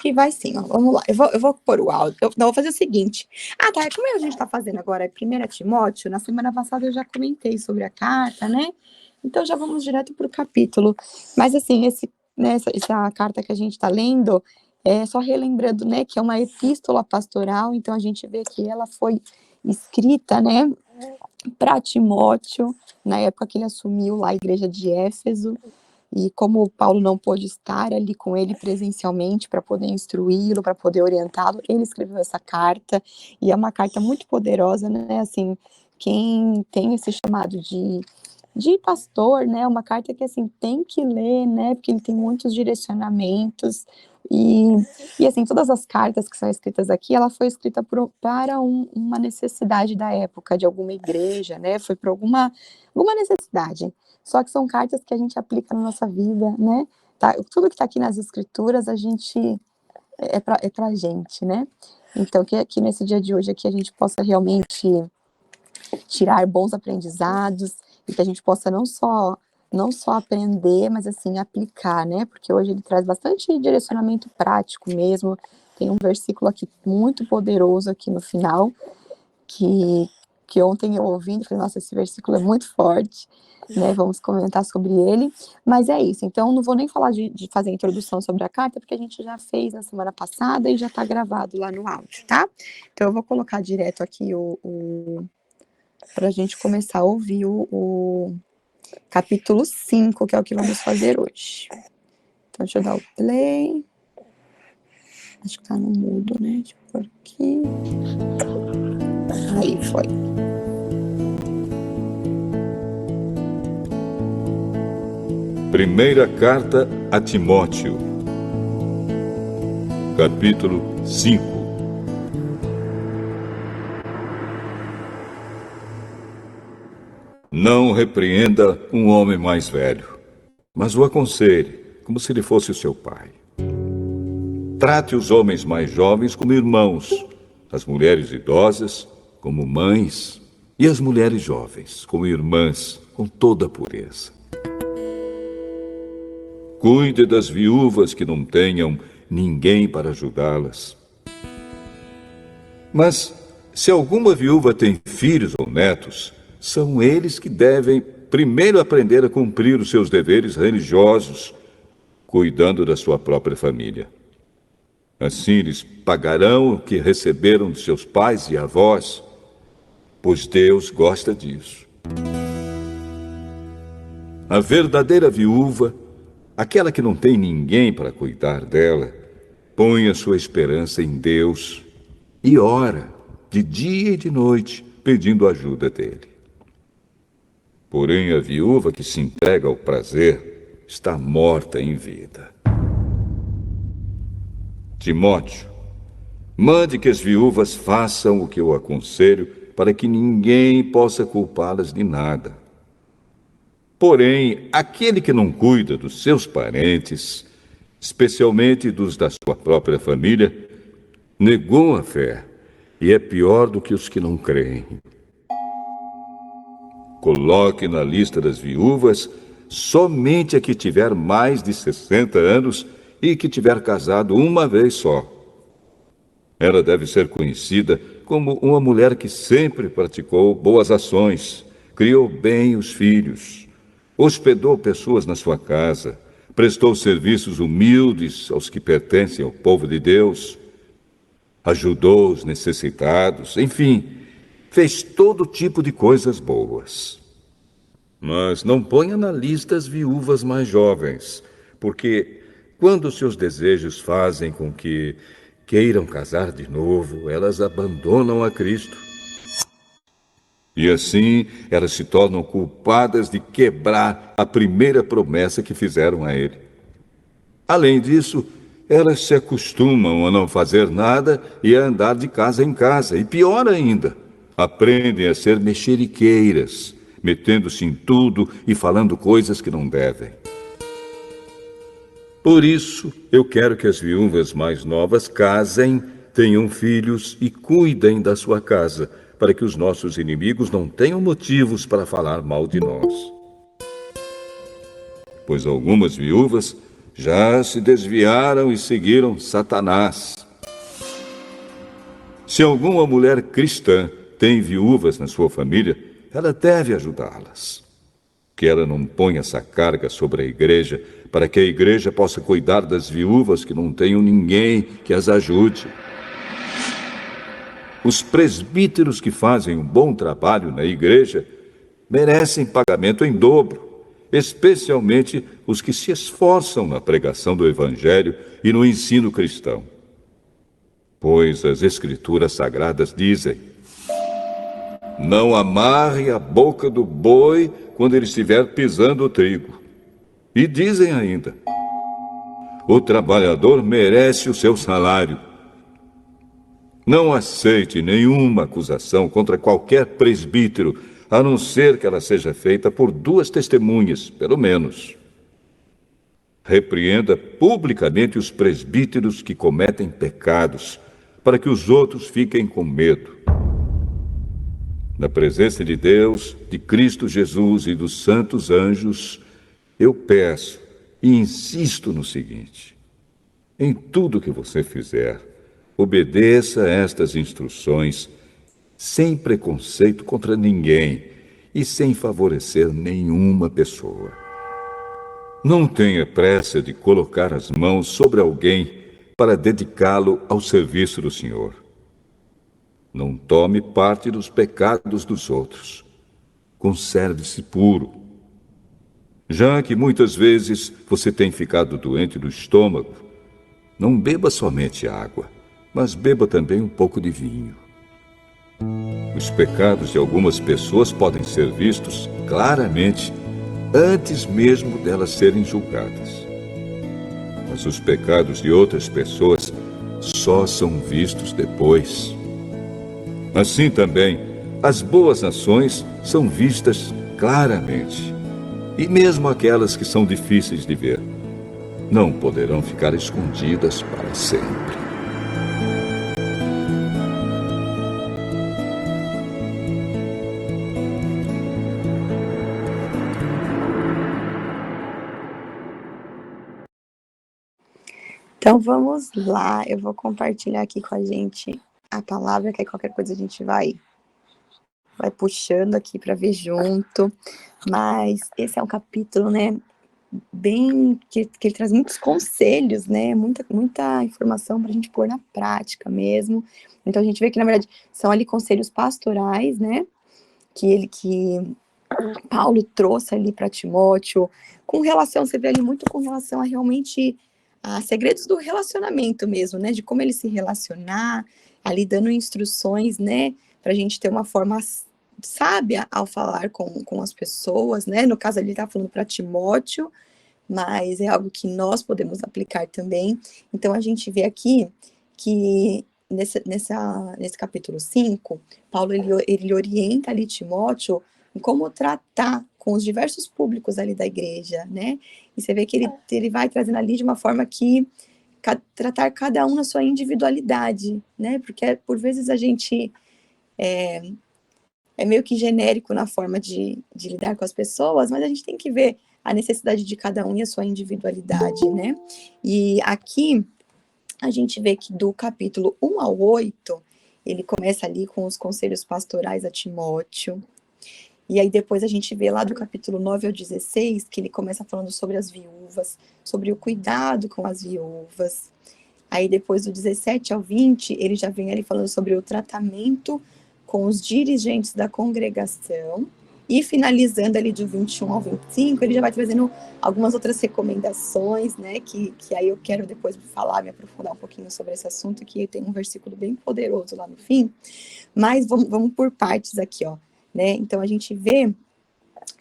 que vai sim, ó, vamos lá. Eu vou pôr o áudio. Não, vou fazer o seguinte. Ah, tá, como a gente está fazendo agora 1 Timóteo, na semana passada eu já comentei sobre a carta, né? Então já vamos direto para o capítulo. Mas assim, essa carta que a gente está lendo, só relembrando, né, que é uma epístola pastoral, então a gente vê que ela foi escrita, né, para Timóteo, na época que ele assumiu lá a igreja de Éfeso. E como Paulo não pôde estar ali com ele presencialmente para poder instruí-lo, para poder orientá-lo, ele escreveu essa carta, e é uma carta muito poderosa, né, assim, quem tem esse chamado de pastor, né, uma carta que, assim, tem que ler, né, porque ele tem muitos direcionamentos, e assim, todas as cartas que são escritas aqui, ela foi escrita para uma necessidade da época, de alguma igreja, né, foi por alguma necessidade. Só que são cartas que a gente aplica na nossa vida, né? Tá? Tudo que está aqui nas escrituras, a gente é pra gente, né? Então, que aqui nesse dia de hoje aqui a gente possa realmente tirar bons aprendizados e que a gente possa não só aprender, mas assim aplicar, né? Porque hoje ele traz bastante direcionamento prático mesmo. Tem um versículo aqui muito poderoso aqui no final que ontem eu ouvindo, falei, nossa, esse versículo é muito forte, né, vamos comentar sobre ele, mas é isso, então não vou nem falar de fazer a introdução sobre a carta, porque a gente já fez na semana passada e já está gravado lá no áudio, tá? Então eu vou colocar direto aqui para a gente começar a ouvir o capítulo 5, que é o que vamos fazer hoje. Então deixa eu dar o play, acho que tá no mudo, né, deixa eu pôr aqui, aí foi. Primeira carta a Timóteo, capítulo 5. Não repreenda um homem mais velho, mas o aconselhe, como se ele fosse o seu pai. Trate os homens mais jovens como irmãos, as mulheres idosas como mães e as mulheres jovens como irmãs, com toda a pureza. Cuide das viúvas que não tenham ninguém para ajudá-las. Mas, se alguma viúva tem filhos ou netos, são eles que devem primeiro aprender a cumprir os seus deveres religiosos, cuidando da sua própria família. Assim eles pagarão o que receberam de seus pais e avós, pois Deus gosta disso. A verdadeira viúva, aquela que não tem ninguém para cuidar dela, põe a sua esperança em Deus e ora de dia e de noite, pedindo ajuda dele. Porém, a viúva que se entrega ao prazer está morta em vida. Timóteo, mande que as viúvas façam o que eu aconselho, para que ninguém possa culpá-las de nada. Porém, aquele que não cuida dos seus parentes, especialmente dos da sua própria família, negou a fé e é pior do que os que não creem. Coloque na lista das viúvas somente a que tiver mais de 60 anos e que tiver casado uma vez só. Ela deve ser conhecida como uma mulher que sempre praticou boas ações, criou bem os filhos, hospedou pessoas na sua casa, prestou serviços humildes aos que pertencem ao povo de Deus, ajudou os necessitados, enfim, fez todo tipo de coisas boas. Mas não ponha na lista as viúvas mais jovens, porque quando seus desejos fazem com que queiram casar de novo, elas abandonam a Cristo. E assim, elas se tornam culpadas de quebrar a primeira promessa que fizeram a ele. Além disso, elas se acostumam a não fazer nada e a andar de casa em casa. E pior ainda, aprendem a ser mexeriqueiras, metendo-se em tudo e falando coisas que não devem. Por isso, eu quero que as viúvas mais novas casem, tenham filhos e cuidem da sua casa, para que os nossos inimigos não tenham motivos para falar mal de nós. Pois algumas viúvas já se desviaram e seguiram Satanás. Se alguma mulher cristã tem viúvas na sua família, ela deve ajudá-las. Que ela não ponha essa carga sobre a igreja, para que a igreja possa cuidar das viúvas que não tenham ninguém que as ajude. Os presbíteros que fazem um bom trabalho na igreja merecem pagamento em dobro, especialmente os que se esforçam na pregação do evangelho e no ensino cristão. Pois as escrituras sagradas dizem: não amarre a boca do boi quando ele estiver pisando o trigo. E dizem ainda: o trabalhador merece o seu salário. Não aceite nenhuma acusação contra qualquer presbítero, a não ser que ela seja feita por 2 testemunhas, pelo menos. Repreenda publicamente os presbíteros que cometem pecados, para que os outros fiquem com medo. Na presença de Deus, de Cristo Jesus e dos santos anjos, eu peço e insisto no seguinte: em tudo que você fizer, obedeça a estas instruções, sem preconceito contra ninguém e sem favorecer nenhuma pessoa. Não tenha pressa de colocar as mãos sobre alguém para dedicá-lo ao serviço do Senhor. Não tome parte dos pecados dos outros. Conserve-se puro. Já que muitas vezes você tem ficado doente do estômago, não beba somente água, mas beba também um pouco de vinho. Os pecados de algumas pessoas podem ser vistos claramente antes mesmo delas serem julgadas. Mas os pecados de outras pessoas só são vistos depois. Assim também, as boas ações são vistas claramente. E mesmo aquelas que são difíceis de ver, não poderão ficar escondidas para sempre. Então vamos lá, eu vou compartilhar aqui com a gente a palavra, que aí qualquer coisa a gente vai puxando aqui para ver junto. Mas esse é um capítulo, né, bem que ele traz muitos conselhos, né, muita informação para a gente pôr na prática mesmo. Então a gente vê que na verdade são ali conselhos pastorais, né, que Paulo trouxe ali para Timóteo, com relação, você vê ali muito com relação a realmente a segredos do relacionamento mesmo, né, de como ele se relacionar, ali dando instruções, né, para a gente ter uma forma sábia ao falar com as pessoas, né, no caso ele está falando para Timóteo, mas é algo que nós podemos aplicar também. Então a gente vê aqui que nesse capítulo 5, Paulo ele orienta ali Timóteo em como tratar com os diversos públicos ali da igreja, né? E você vê que ele vai trazendo ali de uma forma que tratar cada um na sua individualidade, né? Porque por vezes a gente é meio que genérico na forma de lidar com as pessoas, mas a gente tem que ver a necessidade de cada um e a sua individualidade, né? E aqui a gente vê que do capítulo 1 ao 8, ele começa ali com os conselhos pastorais a Timóteo. E aí depois a gente vê lá do capítulo 9 ao 16, que ele começa falando sobre as viúvas, sobre o cuidado com as viúvas. Aí depois do 17 ao 20, ele já vem ali falando sobre o tratamento com os dirigentes da congregação. E finalizando ali do 21 ao 25, ele já vai trazendo algumas outras recomendações, né, que aí eu quero depois falar, me aprofundar um pouquinho sobre esse assunto, que tem um versículo bem poderoso lá no fim, mas vamos por partes aqui, ó, né, então a gente vê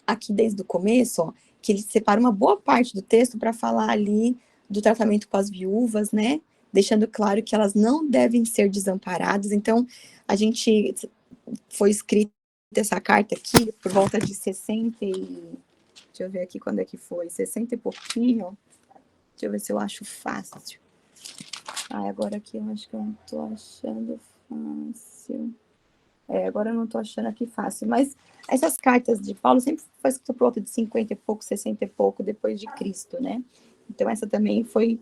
aqui desde o começo, ó, que ele separa uma boa parte do texto para falar ali do tratamento com as viúvas, né, deixando claro que elas não devem ser desamparadas. Então, a gente foi escrito essa carta aqui por volta de 60 e... Deixa eu ver aqui quando é que foi. 60 e pouquinho. Deixa eu ver se eu acho fácil. Agora aqui eu acho que eu não tô achando fácil. Agora eu não tô achando aqui fácil. Mas essas cartas de Paulo sempre foi escrito por volta de 50 e pouco, 60 e pouco depois de Cristo, né? Então, essa também foi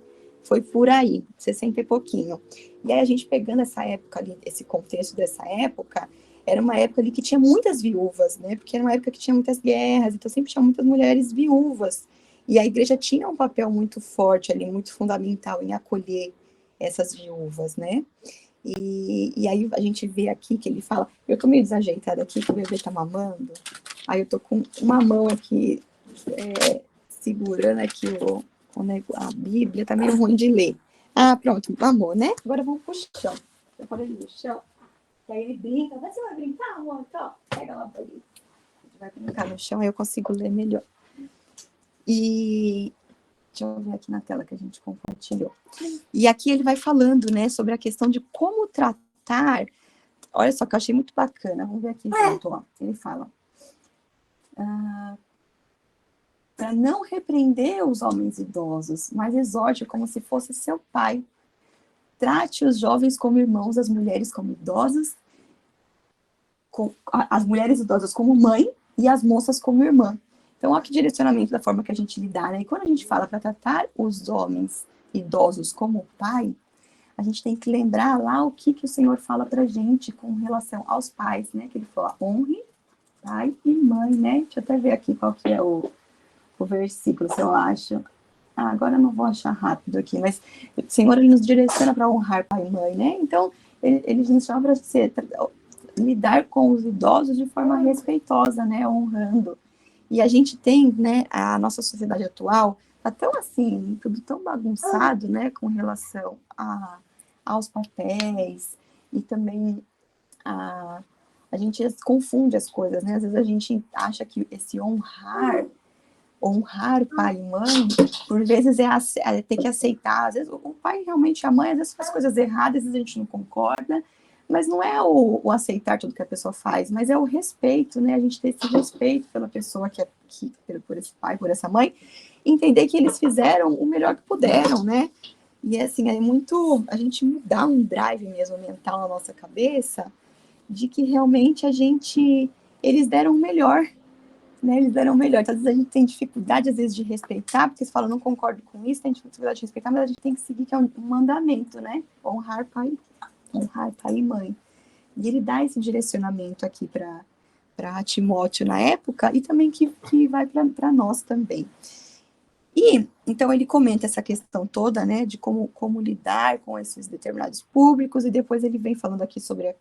por aí, 60 e pouquinho. E aí, a gente pegando essa época ali, esse contexto dessa época, era uma época ali que tinha muitas viúvas, né? Porque era uma época que tinha muitas guerras, então sempre tinha muitas mulheres viúvas. E a igreja tinha um papel muito forte ali, muito fundamental em acolher essas viúvas, né? E aí a gente vê aqui que ele fala, eu tô meio desajeitada aqui, que o bebê tá mamando, aí eu tô com uma mão aqui segurando aqui a Bíblia, tá meio ruim de ler. Ah, pronto, mamou, né? Agora vamos pro chão. Eu falei no chão, que aí ele brinca, você vai brincar, amor? Então, pega lá pra ele. A gente vai brincar no chão, aí eu consigo ler melhor. E deixa eu ver aqui na tela que a gente compartilhou. E aqui ele vai falando, né, sobre a questão de como tratar. Olha só que eu achei muito bacana. Vamos ver aqui junto, ó. Ele fala: para não repreender os homens idosos, mas exorte como se fosse seu pai. Trate os jovens como irmãos, as mulheres como idosas, as mulheres idosas como mãe e as moças como irmã. Então, olha que direcionamento da forma que a gente lidar, né? E quando a gente fala para tratar os homens idosos como pai, a gente tem que lembrar lá o que o Senhor fala para a gente com relação aos pais, né? Que ele fala, honre pai e mãe, né? Deixa eu até ver aqui qual que é o versículo, se eu acho. Ah, agora eu não vou achar rápido aqui, mas o Senhor, ele nos direciona para honrar pai e mãe, né? Então, ele nos chama para lidar com os idosos de forma respeitosa, né? Honrando. E a gente tem, né, a nossa sociedade atual tá tão assim, tudo tão bagunçado, né, com relação aos papéis e também a gente confunde as coisas, né? Às vezes a gente acha que esse honrar pai e mãe, por vezes é ter que aceitar. Às vezes o pai realmente, a mãe, às vezes faz coisas erradas, às vezes a gente não concorda, mas não é o aceitar tudo que a pessoa faz, mas é o respeito, né? A gente ter esse respeito pela pessoa por esse pai, por essa mãe, entender que eles fizeram o melhor que puderam, né? E assim, é muito a gente mudar um drive mesmo mental na nossa cabeça de que realmente eles deram o melhor, né? Eles deram o melhor. Então, às vezes a gente tem dificuldade, às vezes, de respeitar, porque você fala, não concordo com isso, tem dificuldade de respeitar, mas a gente tem que seguir, que é um mandamento, né? Honrar pai e mãe. E ele dá esse direcionamento aqui para Timóteo na época, e também que vai para nós também. E, então, ele comenta essa questão toda, né, de como lidar com esses determinados públicos, e depois ele vem falando aqui sobre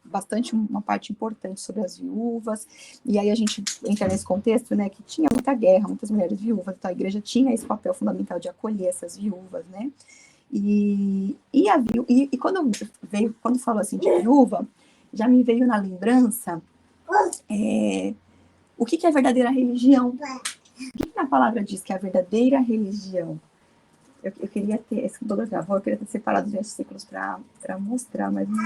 uma parte importante sobre as viúvas, e aí a gente entra nesse contexto, né, que tinha muita guerra, muitas mulheres viúvas, então a igreja tinha esse papel fundamental de acolher essas viúvas, né, e quando falou assim de viúva, já me veio na lembrança o que é a verdadeira religião. O que a palavra diz que é a verdadeira religião? Eu queria ter, esse computador gravou, eu queria ter separado os versículos para mostrar, mas não.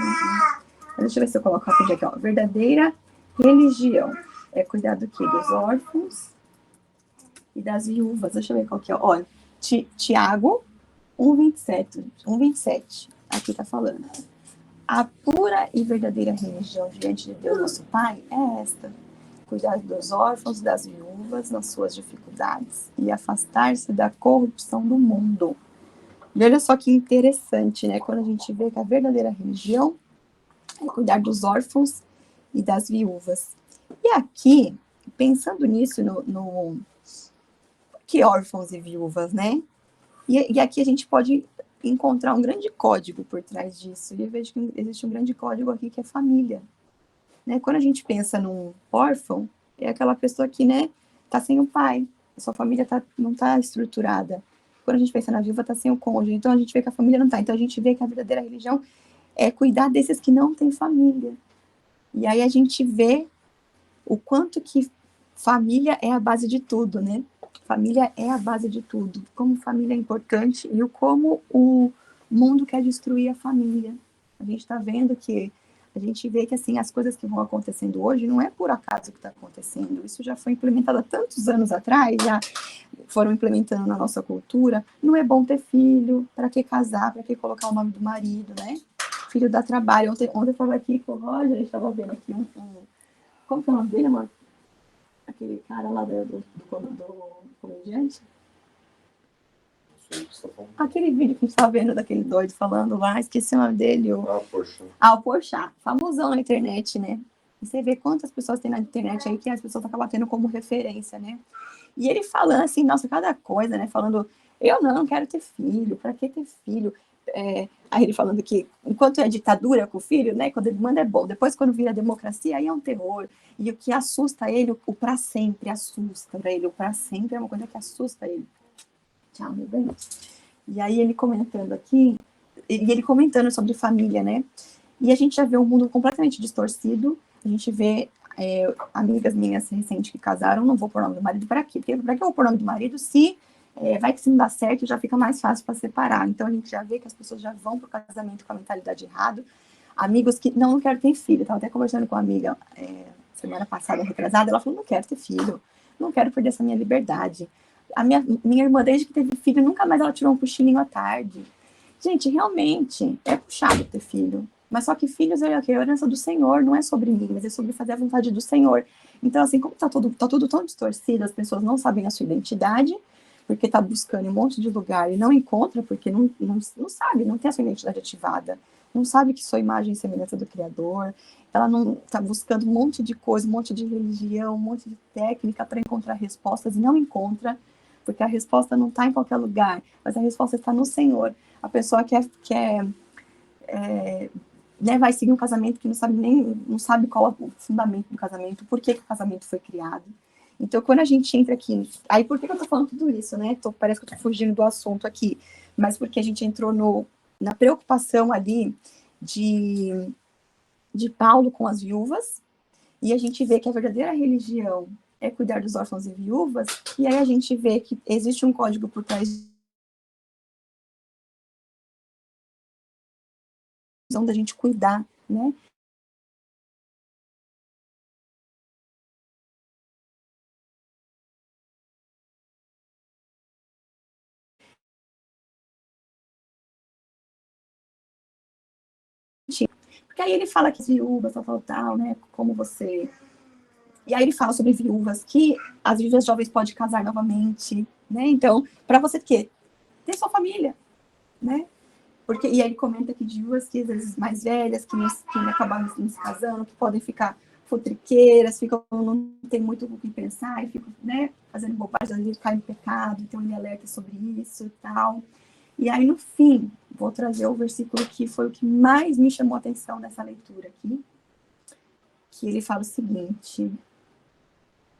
Deixa eu ver se eu coloco rapidinho aqui, ó. Verdadeira religião é cuidar do quê? Dos órfãos e das viúvas. Deixa eu ver qual que é. Olha, Tiago 1:27. Aqui tá falando. A pura e verdadeira religião diante de Deus, nosso Pai, é esta: cuidar dos órfãos e das viúvas nas suas dificuldades e afastar-se da corrupção do mundo. E olha só que interessante, né? Quando a gente vê que a verdadeira religião é cuidar dos órfãos e das viúvas. E aqui, pensando nisso, no que órfãos e viúvas, né? E aqui a gente pode encontrar um grande código por trás disso. E eu vejo que existe um grande código aqui que é família. Né? Quando a gente pensa num órfão, é aquela pessoa que, né, tá sem o pai, a sua família não tá estruturada. Quando a gente pensa na viúva, tá sem o cônjuge, então a gente vê que a família não tá. Então a gente vê que a verdadeira religião é cuidar desses que não têm família. E aí a gente vê o quanto que família é a base de tudo, né? Família é a base de tudo. Como família é importante e como o mundo quer destruir a família. A gente está vendo que a gente vê que assim as coisas que vão acontecendo hoje não é por acaso que está acontecendo. Isso já foi implementado há tantos anos atrás, já foram implementando na nossa cultura. Não é bom ter filho, para que casar, para que colocar o nome do marido, né? Filho dá trabalho. Ontem eu estava aqui com o Roger, a gente estava vendo aqui como que é o nome dele, amor? Aquele cara lá do comediante. Aquele vídeo que a gente tá vendo daquele doido falando lá, esqueci o nome dele. O Porchat, famosão na internet, né? E você vê quantas pessoas tem na internet aí que as pessoas acabam tendo como referência, né? E ele falando assim, nossa, cada coisa, né? Falando, eu não quero ter filho, pra que ter filho? Aí ele falando que enquanto é ditadura com o filho, né? Quando ele manda é bom, depois quando vira democracia, aí é um terror. E o que assusta ele, o pra sempre assusta pra ele. O pra sempre é uma coisa que assusta ele. Tchau, meu bem. E aí ele comentando aqui, e ele comentando sobre família, né? E a gente já vê um mundo completamente distorcido. A gente vê amigas minhas recentes que casaram, não vou pôr o nome do marido para quê? Porque para que eu vou pôr o nome do marido se vai que se não dá certo já fica mais fácil para separar. Então a gente já vê que as pessoas já vão para o casamento com a mentalidade errada. Amigos que não quero ter filho. Estava até conversando com uma amiga semana passada, retrasada, ela falou, não quero ter filho, não quero perder essa minha liberdade. A minha irmã, desde que teve filho, nunca mais ela tirou um cochilinho à tarde. Gente, realmente, é puxado ter filho. Mas só que filhos é a herança do Senhor, não é sobre mim, mas é sobre fazer a vontade do Senhor. Então, assim, como tá tudo tão distorcido, as pessoas não sabem a sua identidade, porque tá buscando em um monte de lugar e não encontra, porque não sabe, não tem a sua identidade ativada. Não sabe que sua imagem e semelhança do Criador. Ela não tá buscando um monte de coisa, um monte de religião, um monte de técnica para encontrar respostas e não encontra, porque a resposta não está em qualquer lugar, mas a resposta está no Senhor. A pessoa né, vai seguir um casamento que não sabe qual é o fundamento do casamento, por que o casamento foi criado. Então, quando a gente entra aqui... Aí, por que eu tô falando tudo isso, né? Parece que eu tô fugindo do assunto aqui, mas porque a gente entrou na preocupação ali de Paulo com as viúvas, e a gente vê que a verdadeira religião é cuidar dos órfãos e viúvas, e aí a gente vê que existe um código por trás da gente cuidar, né? Porque aí ele fala que as viúvas, tal, né? Como você... E aí ele fala sobre viúvas, que as viúvas jovens podem casar novamente, né? Então, para você ter sua família, né? Porque, e aí ele comenta que de viúvas que às vezes mais velhas, que acabaram não se casando, que podem ficar futriqueiras, não tem muito o que pensar e ficam, né, fazendo bobagem, às vezes caem no pecado, então ele alerta sobre isso e tal. E aí, no fim, vou trazer o versículo que foi o que mais me chamou a atenção nessa leitura aqui, que ele fala o seguinte...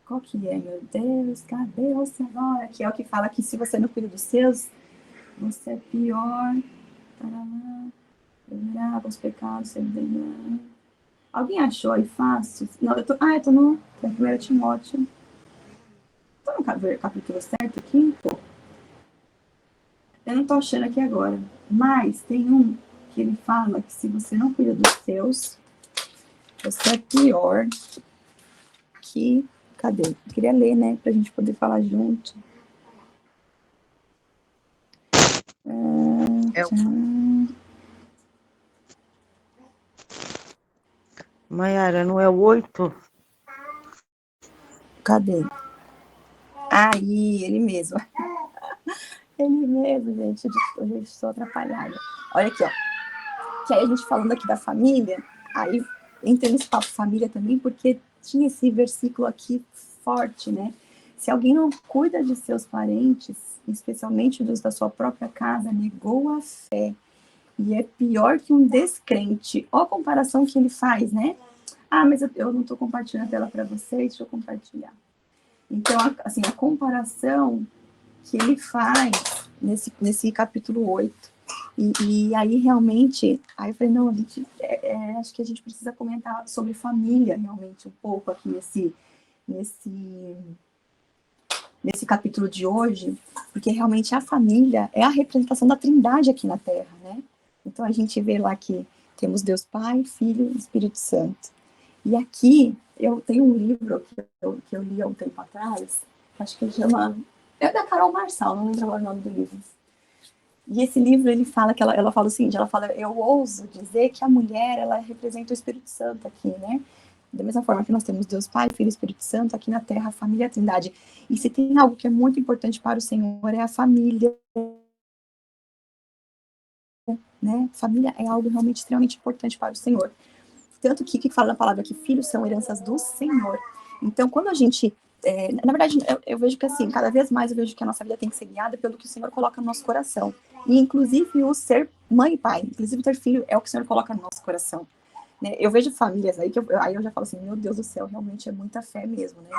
Qual que é, meu Deus? Cadê você agora? Que é o que fala que se você não cuida dos seus, você é pior. Tarará, os pecados, alguém achou aí fácil? Não, eu tô no 1 Timóteo. Tô no capítulo certo aqui? Tô. Eu não tô achando aqui agora. Mas tem um que ele fala que se você não cuida dos seus, você é pior que... Cadê? Eu queria ler, né? Pra gente poder falar junto. Maiara, não é o 8? Cadê? Aí, ele mesmo. Ele mesmo, gente. Eu estou atrapalhada. Olha aqui, ó. Que aí a gente falando aqui da família, aí entra nesse papo família também, porque tinha esse versículo aqui forte, né? Se alguém não cuida de seus parentes, especialmente dos da sua própria casa, negou a fé. E é pior que um descrente. Olha a comparação que ele faz, né? Ah, mas eu não estou compartilhando a tela para vocês, deixa eu compartilhar. Então, assim, a comparação que ele faz nesse capítulo 8. E aí, realmente, aí eu falei, não, acho que a gente precisa comentar sobre família, realmente, um pouco aqui nesse capítulo de hoje, porque realmente a família é a representação da Trindade aqui na Terra, né? Então, a gente vê lá que temos Deus Pai, Filho e Espírito Santo. E aqui, eu tenho um livro que eu li há um tempo atrás, acho que chama... É da Carol Marçal, não lembro agora o nome do livro. E esse livro, ele fala que ela fala o seguinte, ela fala, eu ouso dizer que a mulher, ela representa o Espírito Santo aqui, né? Da mesma forma que nós temos Deus Pai, Filho e Espírito Santo, aqui na Terra, a família e a Trindade. E se tem algo que é muito importante para o Senhor, é a família. né? Família é algo realmente extremamente importante para o Senhor. Tanto que fala na palavra que filhos são heranças do Senhor. Então, quando a gente... na verdade, eu vejo que assim, cada vez mais eu vejo que a nossa vida tem que ser guiada pelo que o Senhor coloca no nosso coração. E, inclusive, o ser mãe e pai, inclusive ter filho, é o que o Senhor coloca no nosso coração. Né? Eu vejo famílias aí que aí eu já falo assim, meu Deus do céu, realmente é muita fé mesmo, né?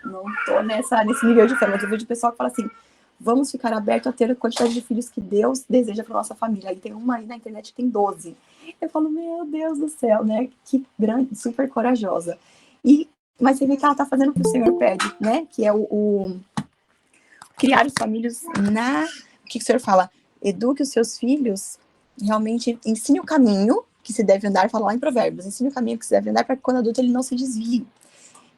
Não tô nesse nível de fé, mas eu vejo o pessoal que fala assim, vamos ficar aberto a ter a quantidade de filhos que Deus deseja para nossa família. Aí tem uma aí na internet que tem 12. Eu falo, meu Deus do céu, né? Que grande, super corajosa. Mas você vê que ela tá fazendo o que o Senhor pede, né? Que é criar os famílios O que o Senhor fala? Eduque os seus filhos, realmente ensine o caminho que se deve andar, fala lá em Provérbios, ensine o caminho que se deve andar para que quando adulto ele não se desvie.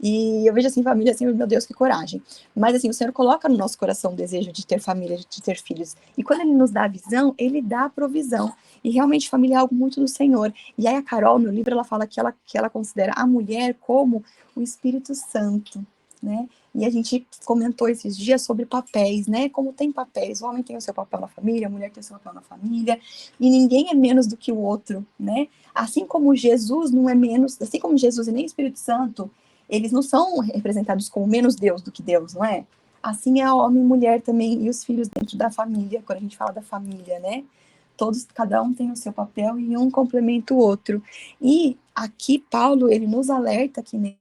E eu vejo assim, família, assim, meu Deus, que coragem. Mas assim, o Senhor coloca no nosso coração o desejo de ter família, de ter filhos. E quando Ele nos dá a visão, Ele dá a provisão. E realmente família é algo muito do Senhor. E aí a Carol, no livro, ela fala que ela considera a mulher como o Espírito Santo, né? E a gente comentou esses dias sobre papéis, né? Como tem papéis. O homem tem o seu papel na família, a mulher tem o seu papel na família. E ninguém é menos do que o outro, né? Assim como Jesus não é menos, assim como Jesus e nem o Espírito Santo, eles não são representados como menos Deus do que Deus, não é? Assim é homem e mulher também, e os filhos dentro da família, quando a gente fala da família, né? Cada um tem o seu papel e um complementa o outro. E aqui, Paulo, ele nos alerta aqui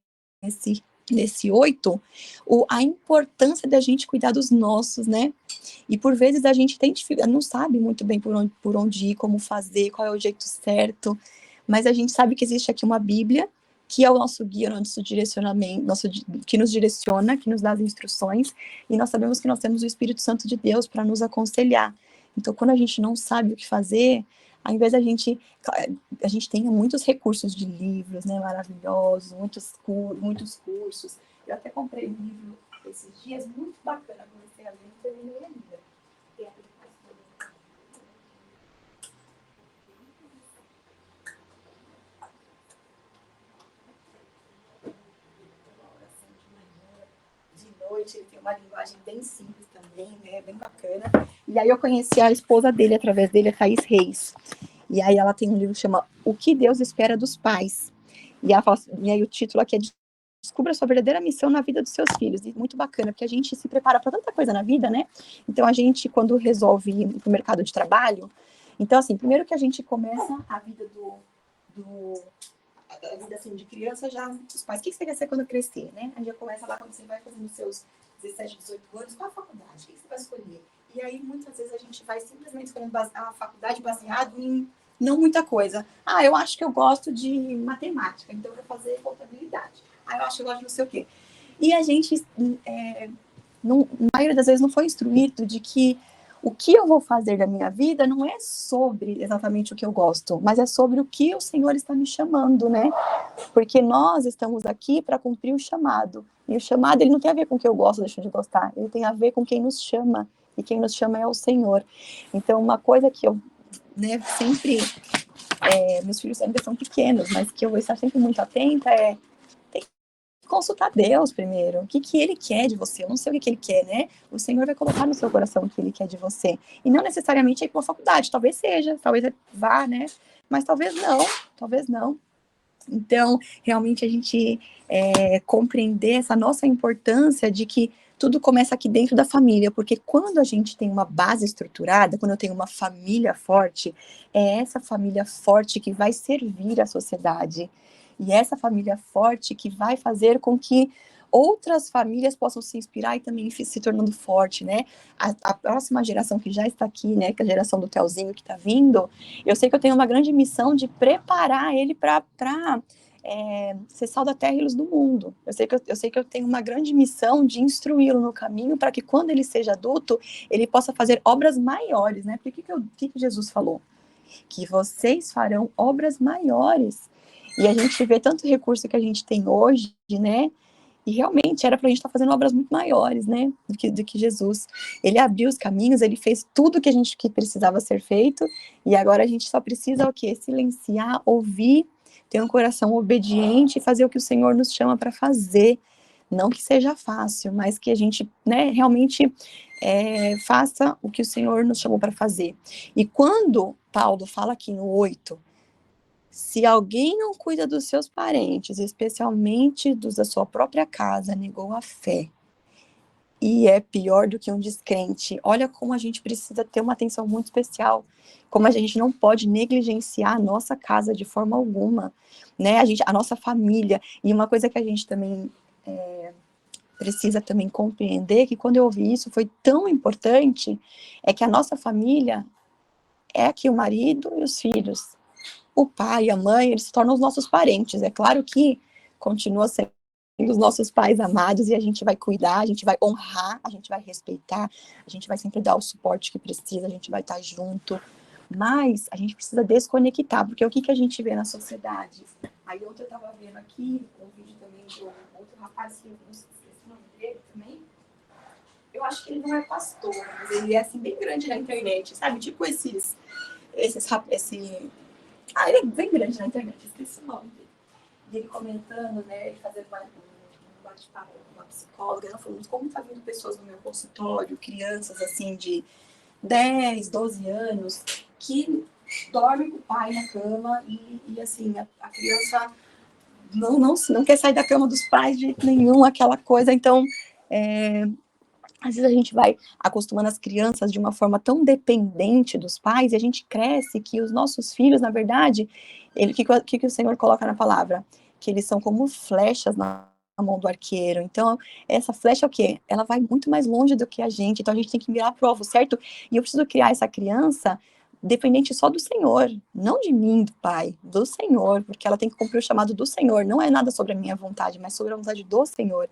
nesse 8, a importância da gente cuidar dos nossos, né? E por vezes a gente não sabe muito bem por onde ir, como fazer, qual é o jeito certo, mas a gente sabe que existe aqui uma Bíblia, que é o nosso guia, nosso direcionamento, que nos direciona, que nos dá as instruções, e nós sabemos que nós temos o Espírito Santo de Deus para nos aconselhar. Então, quando a gente não sabe o que fazer, ao invés a gente tem muitos recursos de livros, né, maravilhosos, muitos cursos. Eu até comprei um livro esses dias, muito bacana, comecei a ler, não terminei ainda. Noite, ele tem uma linguagem bem simples também, né, bem bacana. E aí eu conheci a esposa dele, através dele, a Thaís Reis. E aí ela tem um livro que chama O que Deus Espera dos Pais. E aí o título aqui é Descubra sua verdadeira missão na vida dos seus filhos. E muito bacana, porque a gente se prepara para tanta coisa na vida, né? Então a gente, quando resolve ir para o mercado de trabalho, então assim, primeiro que a gente começa a vida a vida assim, de criança, já os pais, o que você quer ser quando crescer, né? A gente já começa lá quando você vai fazendo seus 17, 18 anos, qual a faculdade? O que você vai escolher? E aí, muitas vezes, a gente vai simplesmente escolhendo a faculdade baseado em não muita coisa. Ah, eu acho que eu gosto de matemática, então eu vou fazer contabilidade. Ah, eu acho que eu gosto de não sei o quê. E a gente, na maioria das vezes, não foi instruído de que o que eu vou fazer da minha vida não é sobre exatamente o que eu gosto, mas é sobre o que o Senhor está me chamando, né? Porque nós estamos aqui para cumprir o chamado. E o chamado, ele não tem a ver com o que eu gosto ou deixo de gostar. Ele tem a ver com quem nos chama. E quem nos chama é o Senhor. Então, uma coisa que eu, né, sempre... meus filhos ainda são pequenos, mas que eu vou estar sempre muito atenta tem que consultar Deus primeiro. O que Ele quer de você? Eu não sei o que Ele quer, né? O Senhor vai colocar no seu coração o que Ele quer de você. E não necessariamente é ir para uma faculdade. Talvez seja, talvez vá, né? Mas talvez não. Então, realmente, a gente compreender essa nossa importância de que tudo começa aqui dentro da família, porque quando a gente tem uma base estruturada, quando eu tenho uma família forte, é essa família forte que vai servir a sociedade. E essa família forte que vai fazer com que outras famílias possam se inspirar e também se tornando forte, né? A próxima geração que já está aqui, né, que é a geração do Telzinho que está vindo, eu sei que eu tenho uma grande missão de preparar ele para ser sal da terra e luz do mundo. Eu sei que eu tenho uma grande missão de instruí-lo no caminho para que quando ele seja adulto, ele possa fazer obras maiores, né? Porque o que Jesus falou? Que vocês farão obras maiores. E a gente vê tanto recurso que a gente tem hoje, né? E realmente era para a gente estar fazendo obras muito maiores, né? Do que Jesus. Ele abriu os caminhos, ele fez tudo que precisava ser feito, e agora a gente só precisa o quê? Silenciar, ouvir, ter um coração obediente e fazer o que o Senhor nos chama para fazer, Não que seja fácil, mas que a gente, né, realmente faça o que o Senhor nos chamou para fazer. E quando Paulo fala aqui no 8, se alguém não cuida dos seus parentes, especialmente dos da sua própria casa, negou a fé, e é pior do que um descrente. Olha como a gente precisa ter uma atenção muito especial, como a gente não pode negligenciar a nossa casa de forma alguma, né? A nossa família. E uma coisa que a gente também precisa também compreender, que quando eu ouvi isso foi tão importante, é que a nossa família é aqui o marido e os filhos. O pai e a mãe, eles se tornam os nossos parentes. É claro que continua sendo os nossos pais amados e a gente vai cuidar, a gente vai honrar, a gente vai respeitar, a gente vai sempre dar o suporte que precisa, a gente vai estar junto, mas a gente precisa desconectar, porque o que, que a gente vê na sociedade? Aí ontem eu estava vendo aqui um vídeo também de outro rapaz, que eu não sei o nome dele também, eu acho que ele não é pastor, mas ele é assim bem grande na internet, sabe? Tipo ele é bem grande na internet, esqueci o nome dele. E ele comentando, né, ele fazendo um bate-papo com uma psicóloga, ela falando como tá vindo pessoas no meu consultório, crianças assim de 10, 12 anos, que dormem com o pai na cama e assim, a criança não quer sair da cama dos pais de jeito nenhum, aquela coisa. Então, às vezes a gente vai acostumando as crianças de uma forma tão dependente dos pais, e a gente cresce que os nossos filhos, na verdade, o que o Senhor coloca na palavra? Que eles são como flechas na mão do arqueiro. Então, essa flecha é o quê? Ela vai muito mais longe do que a gente, então a gente tem que mirar pro alvo, certo? E eu preciso criar essa criança dependente só do Senhor, não de mim, do Pai, do Senhor, porque ela tem que cumprir o chamado do Senhor, não é nada sobre a minha vontade, mas sobre a vontade do Senhor.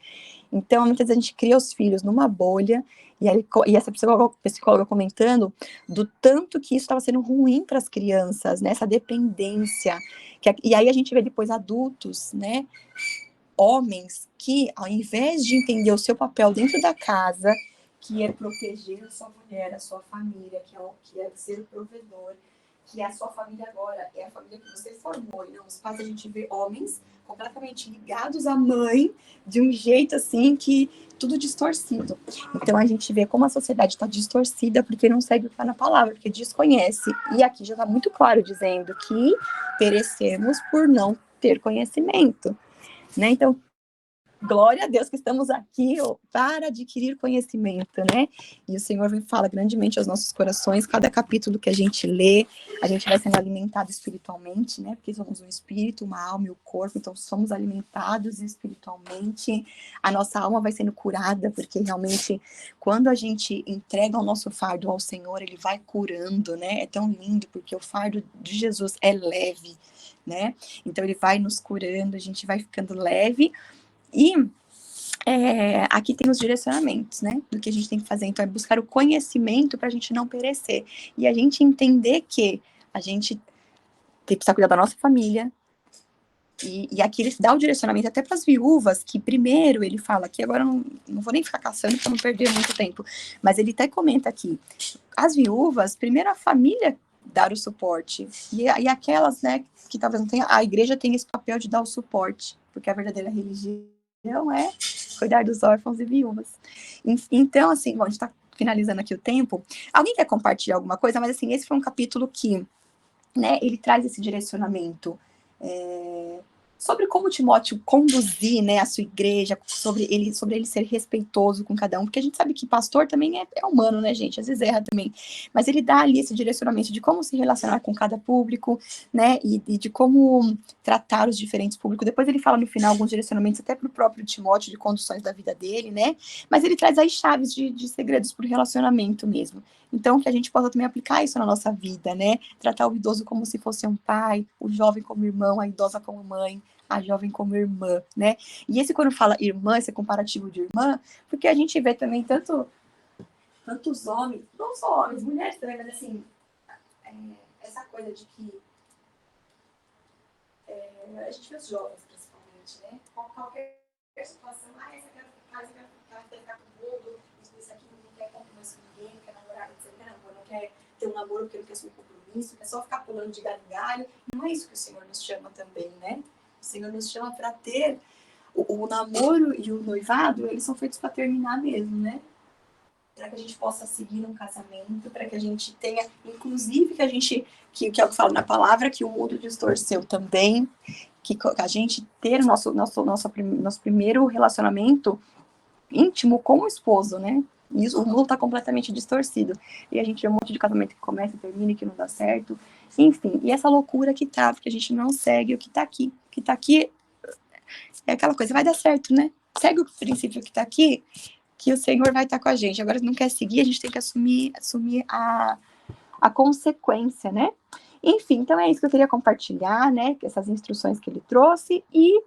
Então, muitas vezes a gente cria os filhos numa bolha, e essa psicóloga comentando do tanto que isso estava sendo ruim para as crianças, né? Essa dependência. E aí a gente vê depois adultos, né? Homens que, ao invés de entender o seu papel dentro da casa, que é proteger a sua mulher, a sua família, que é ser o provedor, que a sua família agora é a família que você formou. E não, os pais, a gente vê homens completamente ligados à mãe, de um jeito assim que tudo distorcido. Então a gente vê como a sociedade está distorcida porque não segue o que está na palavra, porque desconhece. E aqui já está muito claro dizendo que perecemos por não ter conhecimento, né? Então, glória a Deus que estamos aqui para adquirir conhecimento, né? E o Senhor fala grandemente aos nossos corações. Cada capítulo que a gente lê, a gente vai sendo alimentado espiritualmente, né? Porque somos um espírito, uma alma e o corpo, então somos alimentados espiritualmente. A nossa alma vai sendo curada, porque realmente quando a gente entrega o nosso fardo ao Senhor, ele vai curando, né? É tão lindo, porque o fardo de Jesus é leve, né? Então ele vai nos curando, a gente vai ficando leve. E aqui tem os direcionamentos, né, do que a gente tem que fazer. Então, é buscar o conhecimento para a gente não perecer. E a gente entender que a gente tem que precisar cuidar da nossa família. E aqui ele dá o direcionamento até para as viúvas, que primeiro ele fala aqui, agora eu não vou nem ficar caçando para não perder muito tempo, mas ele até comenta aqui, as viúvas, primeiro a família dar o suporte, e aquelas, né, que talvez não tenha, a igreja tem esse papel de dar o suporte, porque a verdadeira religião é cuidar dos órfãos e viúvas. Então, assim, bom, a gente está finalizando aqui o tempo. Alguém quer compartilhar alguma coisa? Mas, assim, esse foi um capítulo que, né, ele traz esse direcionamento sobre como Timóteo conduzir, né, a sua igreja, sobre ele ser respeitoso com cada um, porque a gente sabe que pastor também é humano, né, gente, às vezes erra também, mas ele dá ali esse direcionamento de como se relacionar com cada público, né, e de como tratar os diferentes públicos. Depois ele fala no final alguns direcionamentos até para o próprio Timóteo, de conduções da vida dele, né, mas ele traz as chaves de segredos para o relacionamento mesmo. Então, que a gente possa também aplicar isso na nossa vida, né? Tratar o idoso como se fosse um pai, o jovem como irmão, a idosa como mãe, a jovem como irmã, né? E esse, quando fala irmã, esse comparativo de irmã, porque a gente vê também tantos homens, não só homens, mulheres também, mas assim, essa coisa de que a gente vê os jovens, principalmente, né? Qualquer situação, essa quero ficar com o mundo, isso aqui não quer compromisso com ninguém, não quer namorar, não quer ter um namoro porque não quer assumir compromisso, é só ficar pulando de galho em galho. Não é isso que o Senhor nos chama também, né? O Senhor nos chama para ter o namoro e o noivado, eles são feitos para terminar mesmo, né? Para que a gente possa seguir um casamento, para que a gente tenha, inclusive, que é o que eu falo na palavra, que o mundo distorceu também, que a gente ter nosso primeiro relacionamento íntimo com o esposo, né? E o mundo está completamente distorcido. E a gente vê um monte de casamento que começa e termina e que não dá certo. Enfim, e essa loucura que tá, porque a gente não segue o que tá aqui. O que tá aqui é aquela coisa, vai dar certo, né? Segue o princípio que tá aqui, que o Senhor vai estar com a gente. Agora, se não quer seguir, a gente tem que assumir a consequência, né? Enfim, então é isso que eu queria compartilhar, né? Essas instruções que ele trouxe e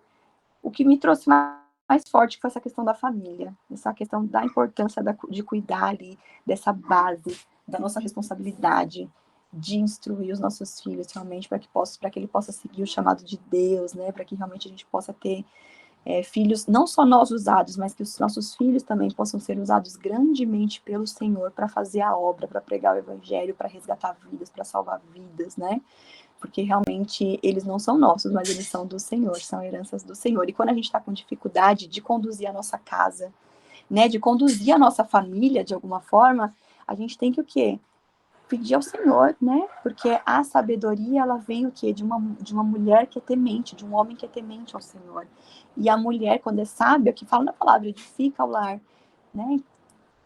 o que me trouxe mais forte foi essa questão da família, essa questão da importância de cuidar ali dessa base, da nossa responsabilidade de instruir os nossos filhos realmente para que ele possa seguir o chamado de Deus, né? Para que realmente a gente possa ter filhos, não só nós usados, mas que os nossos filhos também possam ser usados grandemente pelo Senhor para fazer a obra, para pregar o evangelho, para resgatar vidas, para salvar vidas, né? Porque realmente eles não são nossos, mas eles são do Senhor, são heranças do Senhor. E quando a gente está com dificuldade de conduzir a nossa casa, né, de conduzir a nossa família de alguma forma, a gente tem que o quê? Pedir ao Senhor, né? Porque a sabedoria, ela vem o quê? De uma mulher que é temente, de um homem que é temente ao Senhor. E a mulher, quando é sábia, que fala na palavra, edifica o lar, né?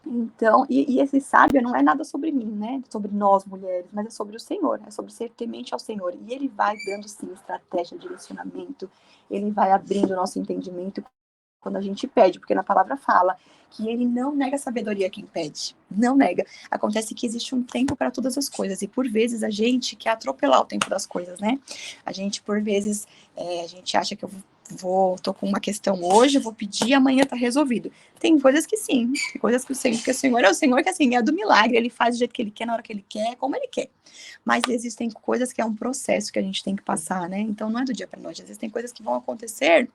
Então, e esse sábio não é nada sobre mim, né? Sobre nós mulheres, mas é sobre o Senhor, é sobre ser temente ao Senhor. E ele vai dando, sim, estratégia, direcionamento, ele vai abrindo o nosso entendimento quando a gente pede, porque na palavra fala que ele não nega a sabedoria a quem pede, não nega. Acontece que existe um tempo para todas as coisas, e por vezes a gente quer atropelar o tempo das coisas, né? A gente, por vezes, a gente acha que tô com uma questão hoje, eu vou pedir, amanhã tá resolvido. Tem coisas que sim, tem coisas que o Senhor é o Senhor que assim, é do milagre, ele faz do jeito que ele quer, na hora que ele quer, como ele quer. Mas existem coisas que é um processo que a gente tem que passar, né? Então não é do dia para noite, existem coisas que vão acontecer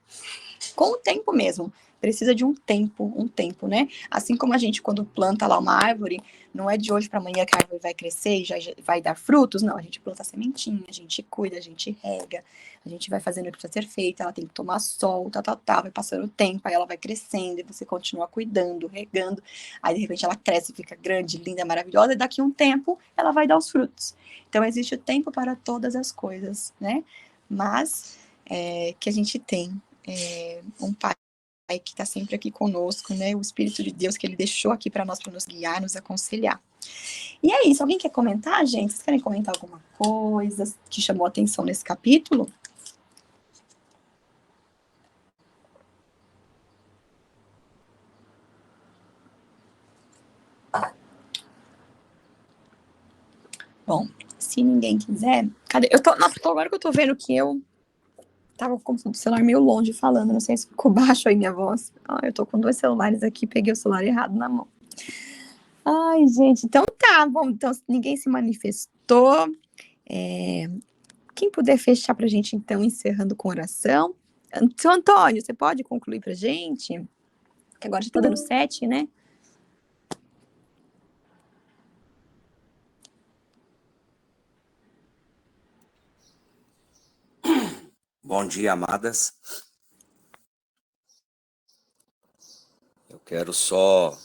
com o tempo mesmo. Precisa de um tempo, né? Assim como a gente, quando planta lá uma árvore, não é de hoje para amanhã que a árvore vai crescer e já vai dar frutos, não. A gente planta a sementinha, a gente cuida, a gente rega, a gente vai fazendo o que precisa ser feito, ela tem que tomar sol, vai passando o tempo, aí ela vai crescendo e você continua cuidando, regando, aí de repente ela cresce, fica grande, linda, maravilhosa, e daqui a um tempo ela vai dar os frutos. Então existe o tempo para todas as coisas, né? Mas que a gente tem um pai que está sempre aqui conosco, né? O Espírito de Deus que ele deixou aqui para nós, para nos guiar, nos aconselhar. E é isso. Alguém quer comentar, gente? Vocês querem comentar alguma coisa que chamou a atenção nesse capítulo? Bom, se ninguém quiser... Cadê? Nossa, agora que eu tô vendo que eu tava com o celular meio longe falando, não sei se ficou baixo aí minha voz. Eu tô com 2 celulares aqui, peguei o celular errado na mão. Ai, gente, então tá, bom, então ninguém se manifestou. Quem puder fechar pra gente, então, encerrando com oração. Seu Antônio, você pode concluir pra gente? Que agora já tá dando 7, né? Bom dia, amadas. Eu quero só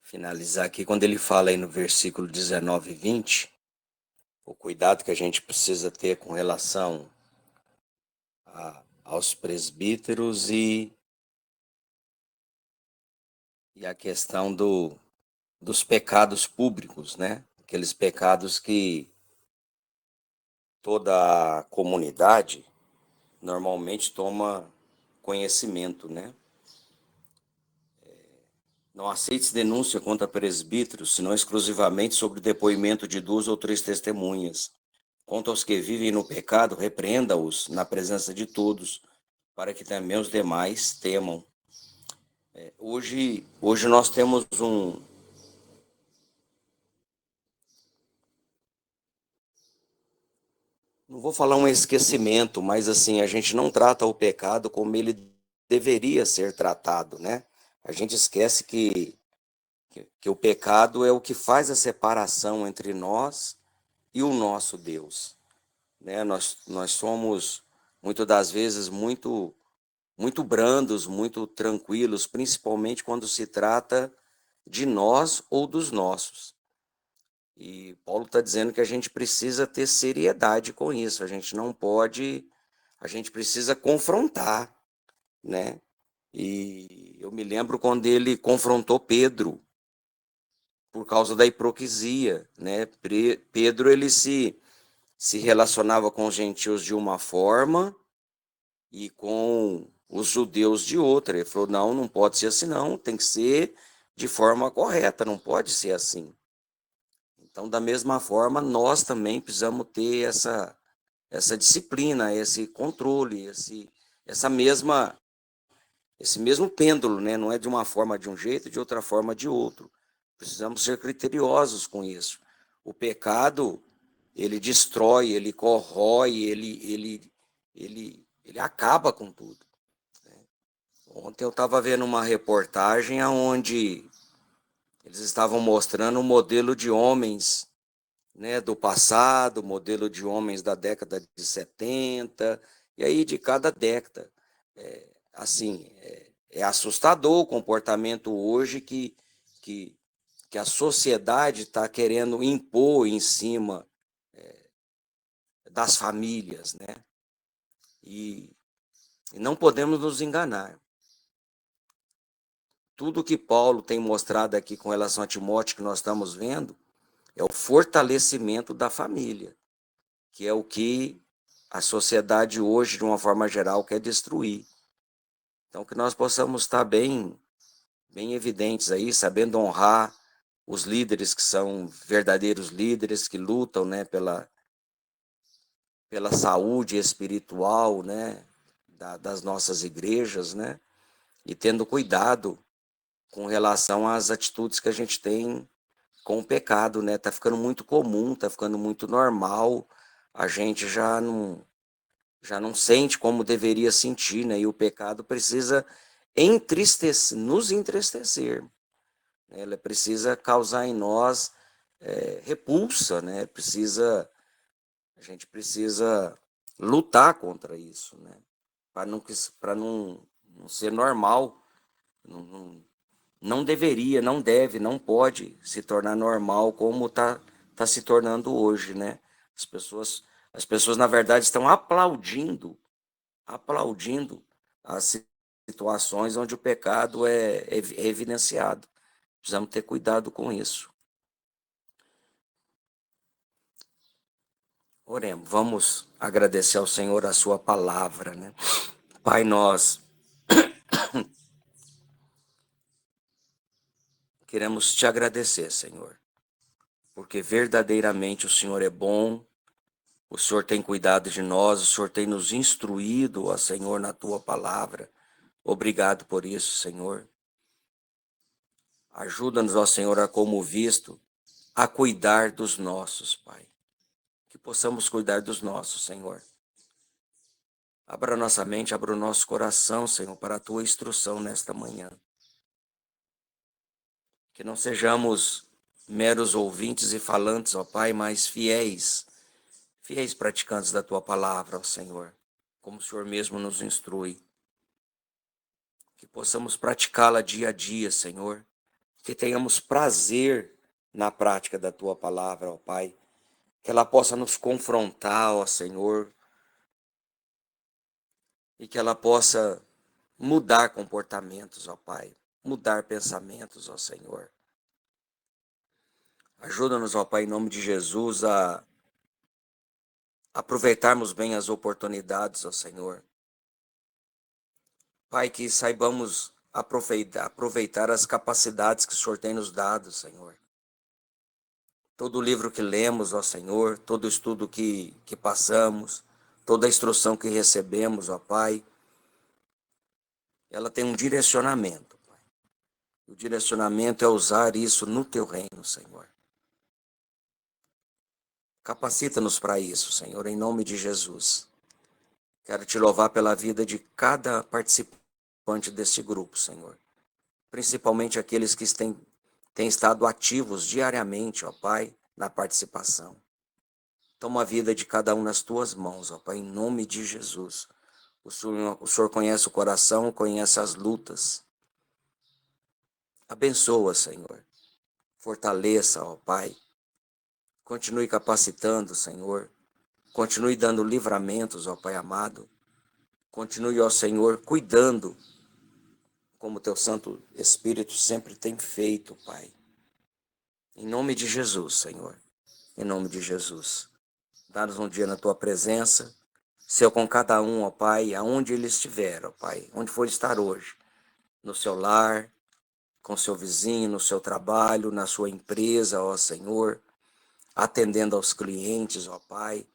finalizar aqui quando ele fala aí no versículo 19 e 20, o cuidado que a gente precisa ter com relação aos presbíteros e a questão dos pecados públicos, né? Aqueles pecados que toda a comunidade normalmente toma conhecimento, né? Não aceites denúncia contra presbíteros, senão exclusivamente sobre o depoimento de 2 ou 3 testemunhas. Quanto aos que vivem no pecado, repreenda-os na presença de todos, para que também os demais temam. Hoje nós temos não vou falar um esquecimento, mas assim, a gente não trata o pecado como ele deveria ser tratado, né? A gente esquece que o pecado é o que faz a separação entre nós e o nosso Deus, né? Nós somos, muitas das vezes, muito muito brandos, muito tranquilos, principalmente quando se trata de nós ou dos nossos. E Paulo está dizendo que a gente precisa ter seriedade com isso, a gente não pode, a gente precisa confrontar, né? E eu me lembro quando ele confrontou Pedro por causa da hipocrisia, né? Pedro, ele se relacionava com os gentios de uma forma e com os judeus de outra. Ele falou, não, não pode ser assim não, tem que ser de forma correta, não pode ser assim. Então, da mesma forma, nós também precisamos ter essa disciplina, esse controle, esse mesmo pêndulo, né? Não é de uma forma de um jeito, de outra forma de outro. Precisamos ser criteriosos com isso. O pecado, ele destrói, ele corrói, ele acaba com tudo. Ontem eu estava vendo uma reportagem onde eles estavam mostrando um modelo de homens, né, do passado, modelo de homens da década de 70, e aí de cada década. Assim, é assustador o comportamento hoje que, que a sociedade está querendo impor em cima das famílias, né? E não podemos nos enganar. Tudo que Paulo tem mostrado aqui com relação a Timóteo, que nós estamos vendo, é o fortalecimento da família, que é o que a sociedade hoje, de uma forma geral, quer destruir. Então, que nós possamos estar bem evidentes aí, sabendo honrar os líderes que são verdadeiros líderes, que lutam, né, pela saúde espiritual, né, das nossas igrejas, né, e tendo cuidado com relação às atitudes que a gente tem com o pecado, né? Tá ficando muito comum, tá ficando muito normal, a gente já não sente como deveria sentir, né? E o pecado precisa nos entristecer, né? Ele precisa causar em nós repulsa, né? A gente precisa lutar contra isso, né? Para não ser normal, não, não deveria, não deve, não pode se tornar normal como tá se tornando hoje, né? As pessoas na verdade estão aplaudindo as situações onde o pecado é evidenciado. Precisamos ter cuidado com isso. Oremos, vamos agradecer ao Senhor a sua palavra, né? Pai, nós queremos te agradecer, Senhor, porque verdadeiramente o Senhor é bom, o Senhor tem cuidado de nós, o Senhor tem nos instruído, ó Senhor, na tua palavra. Obrigado por isso, Senhor. Ajuda-nos, ó Senhor, a como visto, a cuidar dos nossos, Pai. Que possamos cuidar dos nossos, Senhor. Abra nossa mente, abra o nosso coração, Senhor, para a tua instrução nesta manhã. Que não sejamos meros ouvintes e falantes, ó Pai, mas fiéis praticantes da tua palavra, ó Senhor, como o Senhor mesmo nos instrui. Que possamos praticá-la dia a dia, Senhor. Que tenhamos prazer na prática da tua palavra, ó Pai. Que ela possa nos confrontar, ó Senhor. E que ela possa mudar comportamentos, ó Pai. Mudar pensamentos, ó Senhor. Ajuda-nos, ó Pai, em nome de Jesus, a aproveitarmos bem as oportunidades, ó Senhor. Pai, que saibamos aproveitar as capacidades que o Senhor tem nos dado, Senhor. Todo livro que lemos, ó Senhor, todo estudo que passamos, toda a instrução que recebemos, ó Pai, ela tem um direcionamento, Pai. O direcionamento é usar isso no teu reino, Senhor. Capacita-nos para isso, Senhor, em nome de Jesus. Quero te louvar pela vida de cada participante deste grupo, Senhor. Principalmente aqueles que têm estado ativos diariamente, ó Pai, na participação. Toma a vida de cada um nas tuas mãos, ó Pai, em nome de Jesus. O Senhor conhece o coração, conhece as lutas. Abençoa, Senhor. Fortaleça, ó Pai. Continue capacitando, Senhor. Continue dando livramentos, ó Pai amado. Continue, ó Senhor, cuidando, como Teu Santo Espírito sempre tem feito, Pai. Em nome de Jesus, Senhor. Em nome de Jesus. Dá-nos um dia na Tua presença. Seu com cada um, ó Pai, aonde ele estiver, ó Pai. Onde for estar hoje. No seu lar, com seu vizinho, no seu trabalho, na sua empresa, ó Senhor. Atendendo aos clientes, ó Pai.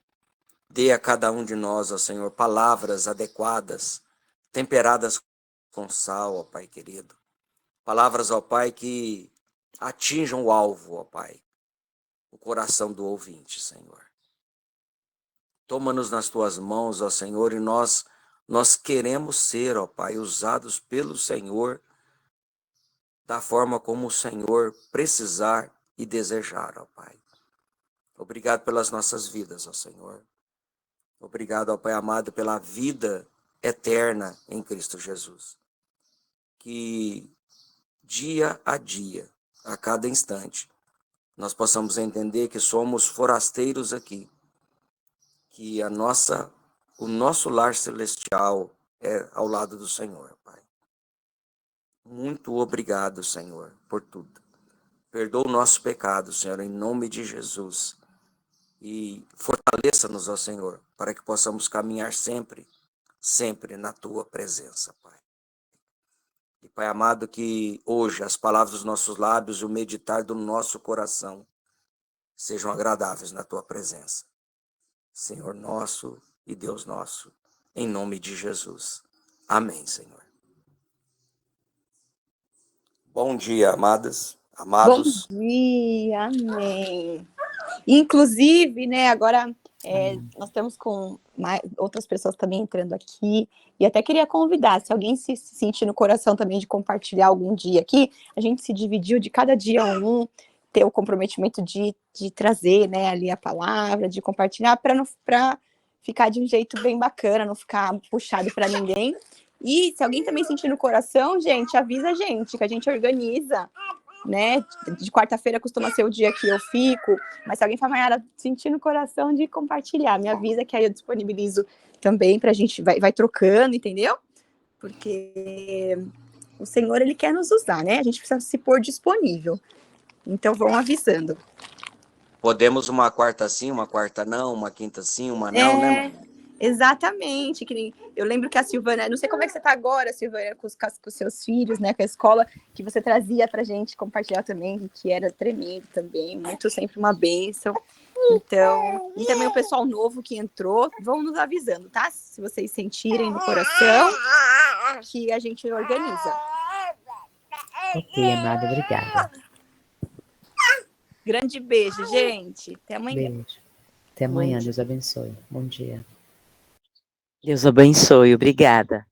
Dê a cada um de nós, ó Senhor, palavras adequadas, temperadas com sal, ó Pai querido. Palavras, ó Pai, que atinjam o alvo, ó Pai, o coração do ouvinte, Senhor. Toma-nos nas Tuas mãos, ó Senhor, e nós queremos ser, ó Pai, usados pelo Senhor da forma como o Senhor precisar e desejar, ó Pai. Obrigado pelas nossas vidas, ó Senhor. Obrigado, ó Pai amado, pela vida eterna em Cristo Jesus. Que dia a dia, a cada instante, nós possamos entender que somos forasteiros aqui. Que o nosso lar celestial é ao lado do Senhor, Pai. Muito obrigado, Senhor, por tudo. Perdoa o nosso pecado, Senhor, em nome de Jesus. E fortaleça-nos, ó Senhor, para que possamos caminhar sempre, sempre na Tua presença, Pai. E, Pai amado, que hoje as palavras dos nossos lábios e o meditar do nosso coração sejam agradáveis na Tua presença. Senhor nosso e Deus nosso, em nome de Jesus. Amém, Senhor. Bom dia, amadas, amados. Bom dia, amém. Inclusive, né, agora nós estamos com outras pessoas também entrando aqui, e até queria convidar, se alguém se sentir no coração também de compartilhar algum dia aqui, a gente se dividiu de cada dia ter o comprometimento de trazer, né, ali a palavra, de compartilhar, para ficar de um jeito bem bacana, não ficar puxado para ninguém. E se alguém também sentir no coração, gente, avisa a gente, que a gente organiza, né? De quarta-feira costuma ser o dia que eu fico, mas se alguém falar, Mayara, sentir no coração de compartilhar, me avisa que aí eu disponibilizo também pra gente, vai trocando, entendeu? Porque o Senhor, Ele quer nos usar, né? A gente precisa se pôr disponível. Então, vão avisando. Podemos uma quarta sim, uma quarta não, uma quinta sim, uma não, né, mãe? Exatamente, que nem, eu lembro que a Silvana, não sei como é que você tá agora, Silvana, com os seus filhos, né, com a escola, que você trazia pra gente compartilhar também, que era tremendo também, muito sempre uma bênção. Então, e também o pessoal novo que entrou, vão nos avisando, tá? Se vocês sentirem no coração, que a gente organiza. Ok, amada, obrigada. Grande beijo, gente. Até amanhã. Beijo. Até amanhã, Deus abençoe. Bom dia. Deus abençoe, obrigada.